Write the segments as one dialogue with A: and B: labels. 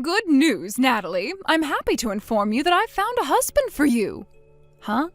A: Good news, Natalie. I'm happy to inform you that I've found a husband for you. Huh?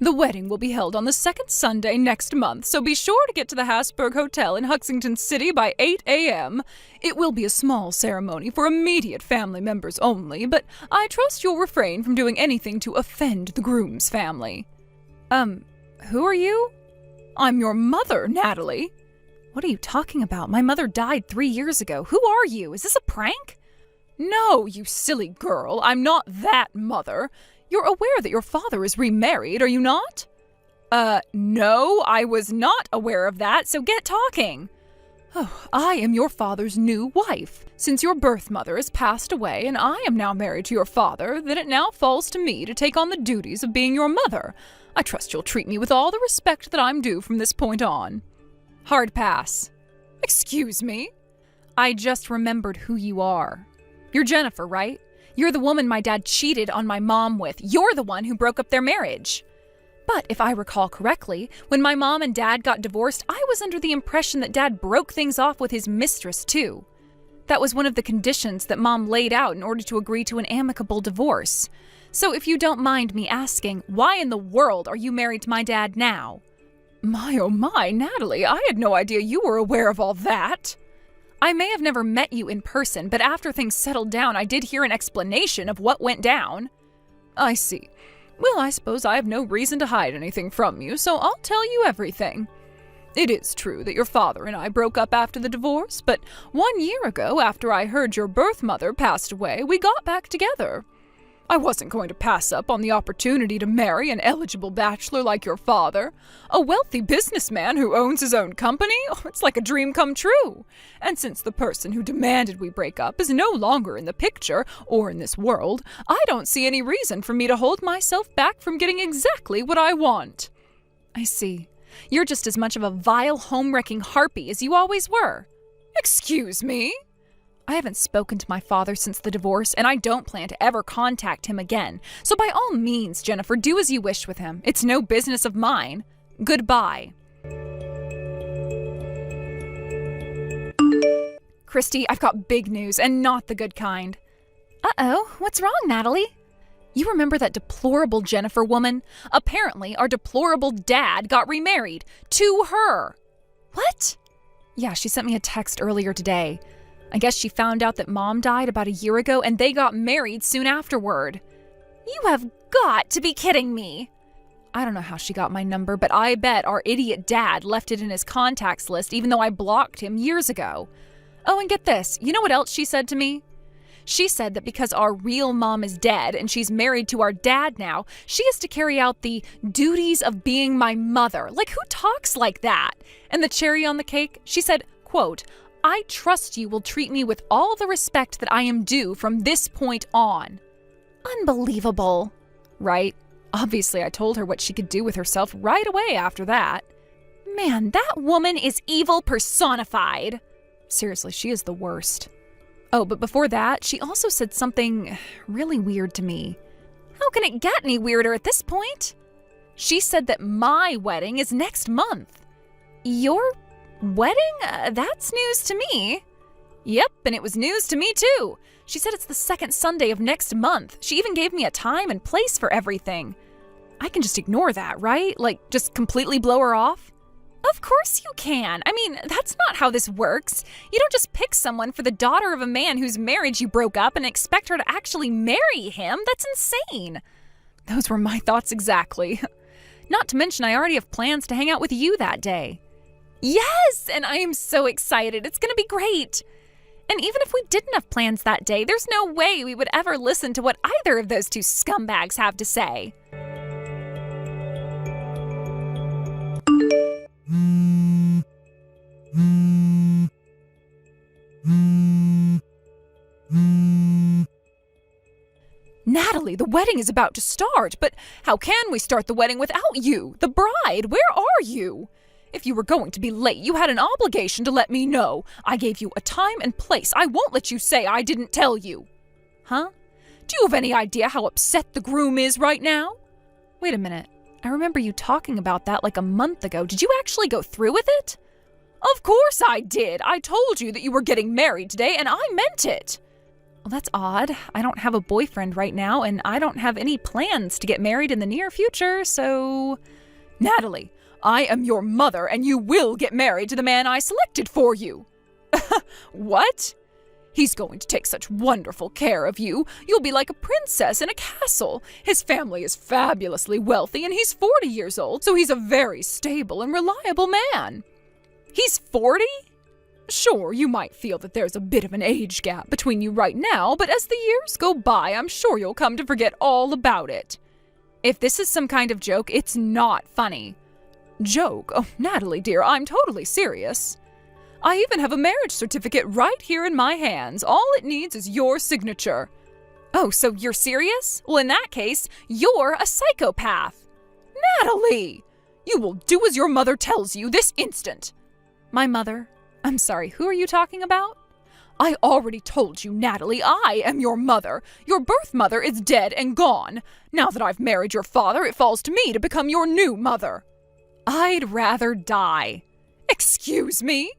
A: The wedding will be held on the second Sunday next month, so be sure to get to the Hasburg Hotel in Huxington City by 8 a.m. It will be a small ceremony for immediate family members only, but I trust you'll refrain from doing anything to offend the groom's family. Who are you? I'm your mother, Natalie. What are you talking about? My mother died 3 years ago. Who are you? Is this a prank? No, you silly girl. I'm not that mother. You're aware that your father is remarried, are you not? No, I was not aware of that, so get talking. Oh, I am your father's new wife. Since your birth mother has passed away and I am now married to your father, then it now falls to me to take on the duties of being your mother. I trust you'll treat me with all the respect that I'm due from this point on. Hard pass. Excuse me? I just remembered who you are. You're Jennifer, right? You're the woman my dad cheated on my mom with. You're the one who broke up their marriage. But if I recall correctly, when my mom and dad got divorced, I was under the impression that dad broke things off with his mistress, too. That was one of the conditions that mom laid out in order to agree to an amicable divorce. So if you don't mind me asking, why in the world are you married to my dad now? My oh my, Natalie, I had no idea you were aware of all that. I may have never met you in person, but after things settled down, I did hear an explanation of what went down. I see. Well, I suppose I have no reason to hide anything from you, so I'll tell you everything. It is true that your father and I broke up after the divorce, but 1 year ago, after I heard your birth mother passed away, we got back together. I wasn't going to pass up on the opportunity to marry an eligible bachelor like your father, a wealthy businessman who owns his own company. Oh, it's like a dream come true. And since the person who demanded we break up is no longer in the picture or in this world, I don't see any reason for me to hold myself back from getting exactly what I want. I see. You're just as much of a vile, home-wrecking harpy as you always were. Excuse me? I haven't spoken to my father since the divorce, and I don't plan to ever contact him again. So by all means, Jennifer, do as you wish with him. It's no business of mine. Goodbye. Christy, I've got big news, and not the good kind. Uh-oh, what's wrong, Natalie? You remember that deplorable Jennifer woman? Apparently, our deplorable dad got remarried to her. What? Yeah, she sent me a text earlier today. I guess she found out that Mom died about a year ago and they got married soon afterward. You have got to be kidding me. I don't know how she got my number, but I bet our idiot dad left it in his contacts list even though I blocked him years ago. Oh, and get this. You know what else she said to me? She said that because our real mom is dead and she's married to our dad now, she has to carry out the duties of being my mother. Like, who talks like that? And the cherry on the cake, she said, quote, I trust you will treat me with all the respect that I am due from this point on. Unbelievable. Right? Obviously, I told her what she could do with herself right away after that. Man, that woman is evil personified. Seriously, she is the worst. Oh, but before that, she also said something really weird to me. How can it get any weirder at this point? She said that my wedding is next month. Your wedding? That's news to me. Yep, and it was news to me too. She said it's the second Sunday of next month. She even gave me a time and place for everything. I can just ignore that, right? Like, just completely blow her off? Of course you can. I mean, that's not how this works. You don't just pick someone for the daughter of a man whose marriage you broke up and expect her to actually marry him. That's insane. Those were my thoughts exactly. Not to mention, I already have plans to hang out with you that day. Yes, and I am so excited. It's going to be great. And even if we didn't have plans that day, there's no way we would ever listen to what either of those two scumbags have to say. Natalie, the wedding is about to start, but how can we start the wedding without you, the bride? Where are you? If you were going to be late, you had an obligation to let me know. I gave you a time and place. I won't let you say I didn't tell you. Huh? Do you have any idea how upset the groom is right now? Wait a minute. I remember you talking about that like a month ago. Did you actually go through with it? Of course I did. I told you that you were getting married today, and I meant it. Well, that's odd. I don't have a boyfriend right now, and I don't have any plans to get married in the near future, so...
B: Natalie, I am your mother, and you will get married to the man I selected for you. What? He's going to take such wonderful care of you. You'll be like a princess in a castle. His family is fabulously wealthy, and he's 40 years old, so he's a very stable and reliable man.
A: He's 40?
B: Sure, you might feel that there's a bit of an age gap between you right now, but as the years go by, I'm sure you'll come to forget all about it.
A: If this is some kind of joke, it's not funny.
B: Joke? Oh, Natalie, dear, I'm totally serious. I even have a marriage certificate right here in my hands. All it needs is your signature.
A: Oh, so you're serious? Well, in that case, you're a psychopath.
B: Natalie! You will do as your mother tells you this instant.
A: My mother? I'm sorry, who are you talking about?
B: I already told you, Natalie, I am your mother. Your birth mother is dead and gone. Now that I've married your father, it falls to me to become your new mother.
A: I'd rather die.
B: Excuse me?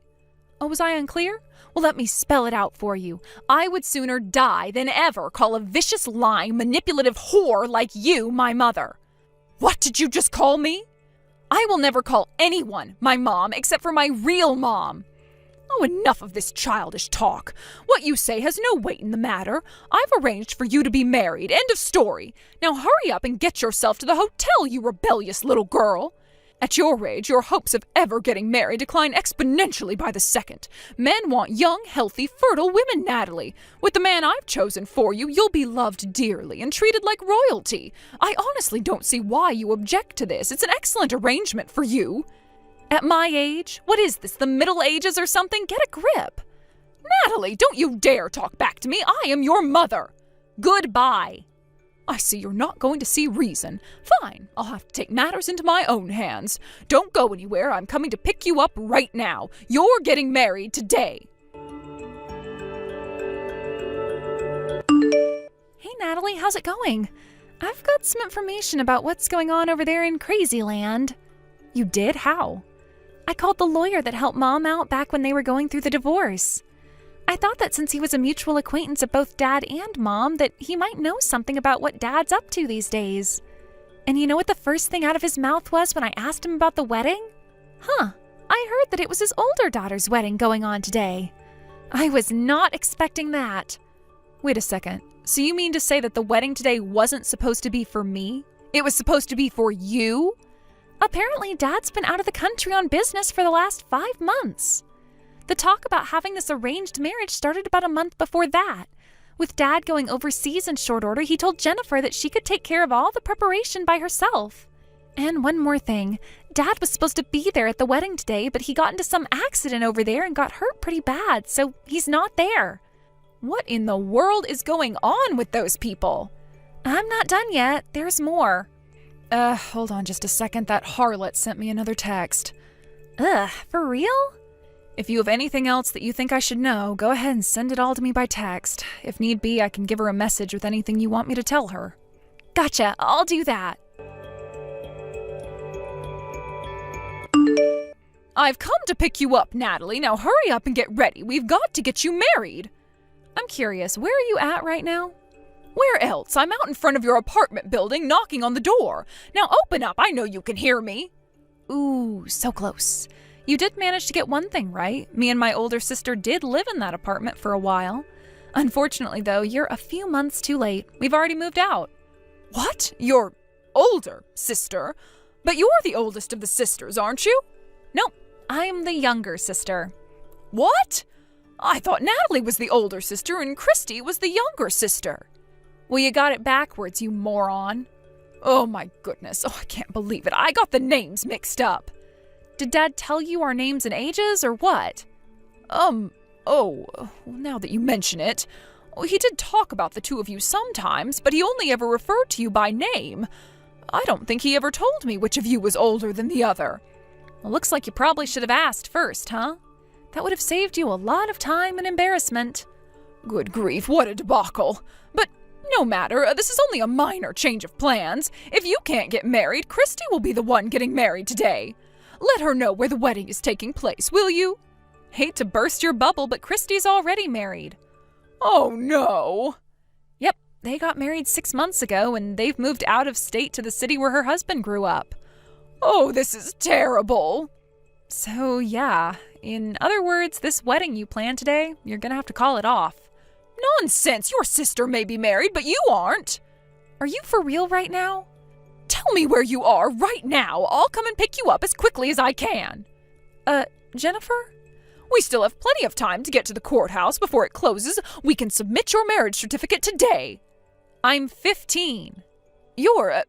A: Oh, was I unclear? Well, let me spell it out for you. I would sooner die than ever call a vicious, lying, manipulative whore like you my mother.
B: What did you just call me?
A: I will never call anyone my mom except for my real mom.
B: Oh, enough of this childish talk. What you say has no weight in the matter. I've arranged for you to be married. End of story. Now hurry up and get yourself to the hotel, you rebellious little girl. At your age, your hopes of ever getting married decline exponentially by the second. Men want young, healthy, fertile women, Natalie. With the man I've chosen for you, you'll be loved dearly and treated like royalty. I honestly don't see why you object to this. It's an excellent arrangement for you.
A: At my age? What is this, the Middle Ages or something? Get a grip.
B: Natalie, don't you dare talk back to me. I am your mother.
A: Goodbye.
B: I see you're not going to see reason. Fine, I'll have to take matters into my own hands. Don't go anywhere. I'm coming to pick you up right now. You're getting married today.
A: Hey, Natalie, how's it going? I've got some information about what's going on over there in Crazyland.
B: You did? How?
A: I called the lawyer that helped Mom out back when they were going through the divorce. I thought that since he was a mutual acquaintance of both Dad and Mom, that he might know something about what Dad's up to these days. And you know what the first thing out of his mouth was when I asked him about the wedding? I heard that it was his older daughter's wedding going on today. I was not expecting that.
B: Wait a second. So you mean to say that the wedding today wasn't supposed to be for me? It was supposed to be for you?
A: Apparently, Dad's been out of the country on business for the last 5 months. The talk about having this arranged marriage started about a month before that. With Dad going overseas in short order, he told Jennifer that she could take care of all the preparation by herself. And one more thing, Dad was supposed to be there at the wedding today, but he got into some accident over there and got hurt pretty bad, so he's not there.
B: What in the world is going on with those people?
A: I'm not done yet. There's more.
B: Hold on just a second. That harlot sent me another text.
A: For real?
B: If you have anything else that you think I should know, go ahead and send it all to me by text. If need be, I can give her a message with anything you want me to tell her.
A: Gotcha, I'll do that.
B: I've come to pick you up, Natalie. Now hurry up and get ready. We've got to get you married.
A: I'm curious, where are you at right now?
B: Where else? I'm out in front of your apartment building knocking on the door. Now open up, I know you can hear me.
A: Ooh, so close. You did manage to get one thing right. Me and my older sister did live in that apartment for a while. Unfortunately, though, you're a few months too late. We've already moved out.
B: What? Your older sister? But you're the oldest of the sisters, aren't you?
A: Nope, I'm the younger sister.
B: What? I thought Natalie was the older sister and Christy was the younger sister.
A: Well, you got it backwards, you moron.
B: Oh my goodness, I can't believe it. I got the names mixed up.
A: Did Dad tell you our names and ages, or what?
B: Now that you mention it, he did talk about the two of you sometimes, but he only ever referred to you by name. I don't think he ever told me which of you was older than the other.
A: Well, looks like you probably should have asked first, huh? That would have saved you a lot of time and embarrassment.
B: Good grief, what a debacle. But no matter, this is only a minor change of plans. If you can't get married, Christy will be the one getting married today. Let her know where the wedding is taking place, will you?
A: Hate to burst your bubble, but Christy's already married.
B: Oh no!
A: Yep, they got married 6 months ago and they've moved out of state to the city where her husband grew up.
B: Oh, this is terrible.
A: So yeah, in other words, this wedding you planned today, you're gonna have to call it off.
B: Nonsense! Your sister may be married, but you aren't.
A: Are you for real right now?
B: Tell me where you are right now. I'll come and pick you up as quickly as I can.
A: Jennifer?
B: We still have plenty of time to get to the courthouse before it closes. We can submit your marriage certificate today.
A: I'm 15.
B: You're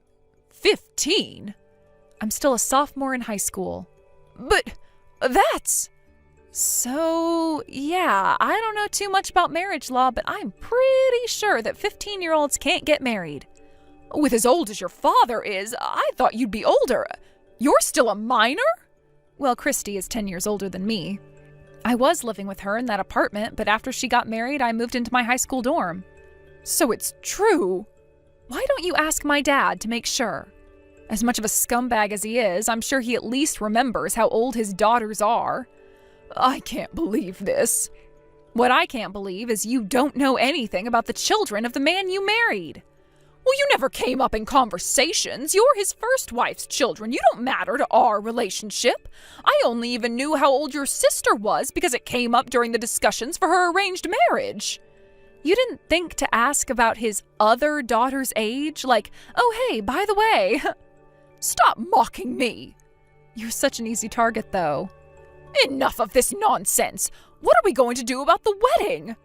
B: 15?
A: I'm still a sophomore in high school.
B: But that's...
A: So, yeah, I don't know too much about marriage law, but I'm pretty sure that 15-year-olds can't get married.
B: With as old as your father is, I thought you'd be older. You're still a minor?
A: Well, Christy is 10 years older than me. I was living with her in that apartment, but after she got married, I moved into my high school dorm.
B: So it's true.
A: Why don't you ask my dad to make sure? As much of a scumbag as he is, I'm sure he at least remembers how old his daughters are.
B: I can't believe this.
A: What I can't believe is you don't know anything about the children of the man you married.
B: Well, you never came up in conversations. You're his first wife's children. You don't matter to our relationship. I only even knew how old your sister was because it came up during the discussions for her arranged marriage.
A: You didn't think to ask about his other daughter's age? Like, oh hey, by the way.
B: Stop mocking me.
A: You're such an easy target, though.
B: Enough of this nonsense. What are we going to do about the wedding?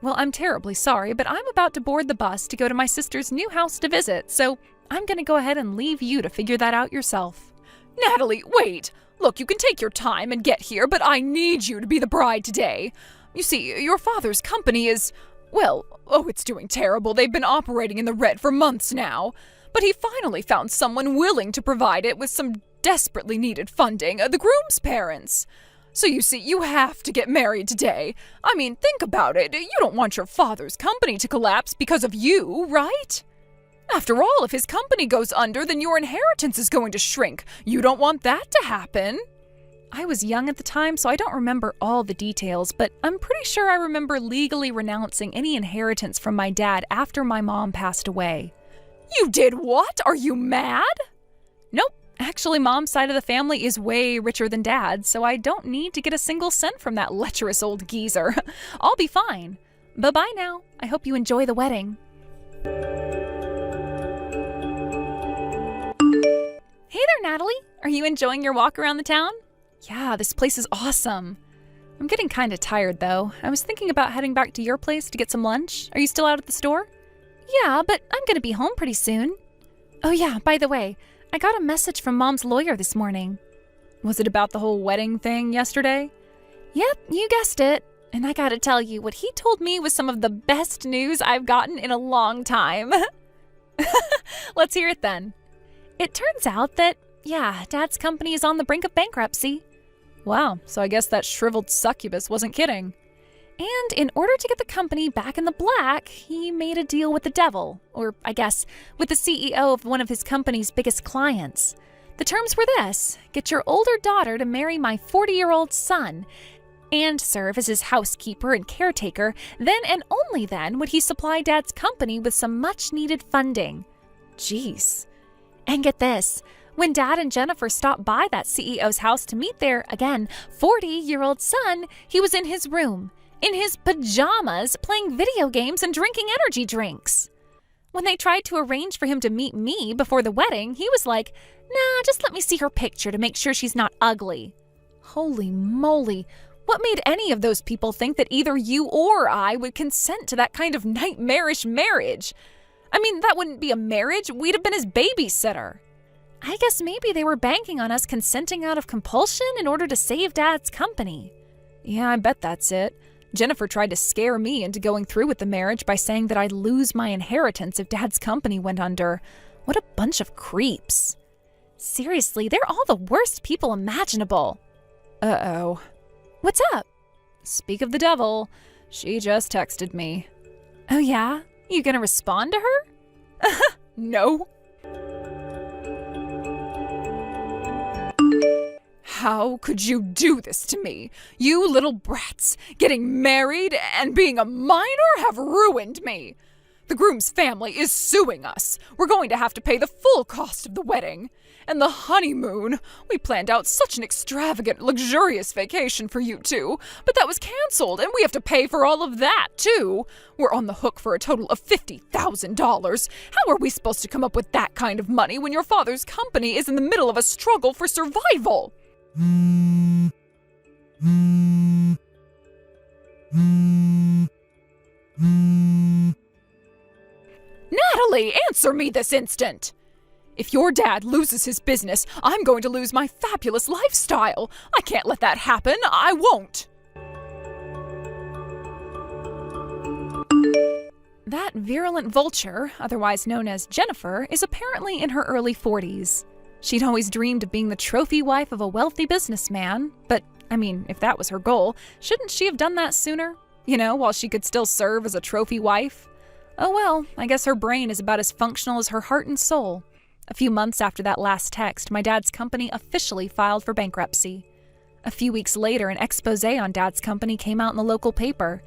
A: Well, I'm terribly sorry, but I'm about to board the bus to go to my sister's new house to visit, so I'm going to go ahead and leave you to figure that out yourself.
B: Natalie, wait. Look, you can take your time and get here, but I need you to be the bride today. You see, your father's company is, well, it's doing terrible. They've been operating in the red for months now. But he finally found someone willing to provide it with some desperately needed funding, the groom's parents. So you see, you have to get married today. I mean, think about it. You don't want your father's company to collapse because of you, right? After all, if his company goes under, then your inheritance is going to shrink. You don't want that to happen.
A: I was young at the time, so I don't remember all the details, but I'm pretty sure I remember legally renouncing any inheritance from my dad after my mom passed away.
B: You did what? Are you mad?
A: Nope. Actually, Mom's side of the family is way richer than Dad's, so I don't need to get a single cent from that lecherous old geezer. I'll be fine. Bye-bye now. I hope you enjoy the wedding. Hey there, Natalie. Are you enjoying your walk around the town? Yeah, this place is awesome. I'm getting kind of tired, though. I was thinking about heading back to your place to get some lunch. Are you still out at the store? Yeah, but I'm going to be home pretty soon. Oh yeah, by the way, I got a message from Mom's lawyer this morning.
B: Was it about the whole wedding thing yesterday?
A: Yep, you guessed it. And I gotta tell you, what he told me was some of the best news I've gotten in a long time. Let's hear it then. It turns out that, yeah, Dad's company is on the brink of bankruptcy.
B: Wow, so I guess that shriveled succubus wasn't kidding.
A: And in order to get the company back in the black, he made a deal with the devil, or I guess, with the CEO of one of his company's biggest clients. The terms were this: get your older daughter to marry my 40-year-old son, and serve as his housekeeper and caretaker. Then and only then would he supply Dad's company with some much-needed funding. Jeez. And get this. When Dad and Jennifer stopped by that CEO's house to meet their, again, 40-year-old son, he was in his room, in his pajamas, playing video games and drinking energy drinks. When they tried to arrange for him to meet me before the wedding, he was like, nah, just let me see her picture to make sure she's not ugly. Holy moly, what made any of those people think that either you or I would consent to that kind of nightmarish marriage? I mean, that wouldn't be a marriage, we'd have been his babysitter. I guess maybe they were banking on us consenting out of compulsion in order to save Dad's company.
B: Yeah, I bet that's it. Jennifer tried to scare me into going through with the marriage by saying that I'd lose my inheritance if Dad's company went under. What a bunch of creeps.
A: Seriously, they're all the worst people imaginable.
B: Uh-oh.
A: What's up?
B: Speak of the devil. She just texted me.
A: Oh yeah? You gonna respond to her?
B: No. How could you do this to me? You little brats, getting married and being a minor have ruined me. The groom's family is suing us. We're going to have to pay the full cost of the wedding. And the honeymoon. We planned out such an extravagant, luxurious vacation for you two, but that was canceled, and we have to pay for all of that, too. We're on the hook for a total of $50,000. How are we supposed to come up with that kind of money when your father's company is in the middle of a struggle for survival? Natalie, answer me this instant! If your dad loses his business, I'm going to lose my fabulous lifestyle. I can't let that happen. I won't.
A: That virulent vulture, otherwise known as Jennifer, is apparently in her early 40s. She'd always dreamed of being the trophy wife of a wealthy businessman, but, if that was her goal, shouldn't she have done that sooner? While she could still serve as a trophy wife? Oh well, I guess her brain is about as functional as her heart and soul. A few months after that last text, my dad's company officially filed for bankruptcy. A few weeks later, an expose on Dad's company came out in the local paper.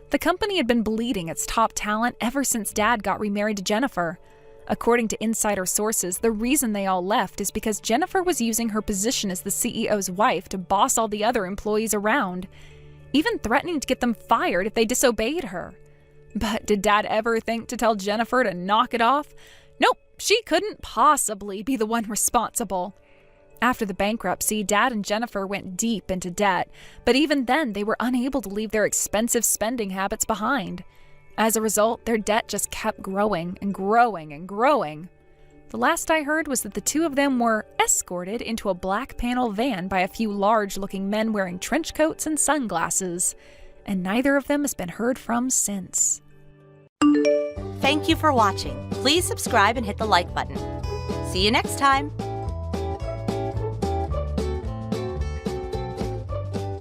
A: The company had been bleeding its top talent ever since Dad got remarried to Jennifer. According to insider sources, the reason they all left is because Jennifer was using her position as the CEO's wife to boss all the other employees around, even threatening to get them fired if they disobeyed her. But did Dad ever think to tell Jennifer to knock it off? Nope, she couldn't possibly be the one responsible. After the bankruptcy, Dad and Jennifer went deep into debt, but even then they were unable to leave their expensive spending habits behind. As a result, their debt just kept growing and growing and growing. The last I heard was that the two of them were escorted into a black panel van by a few large-looking men wearing trench coats and sunglasses, and neither of them has been heard from since.
C: Thank you for watching. Please subscribe and hit the like button. See you next time.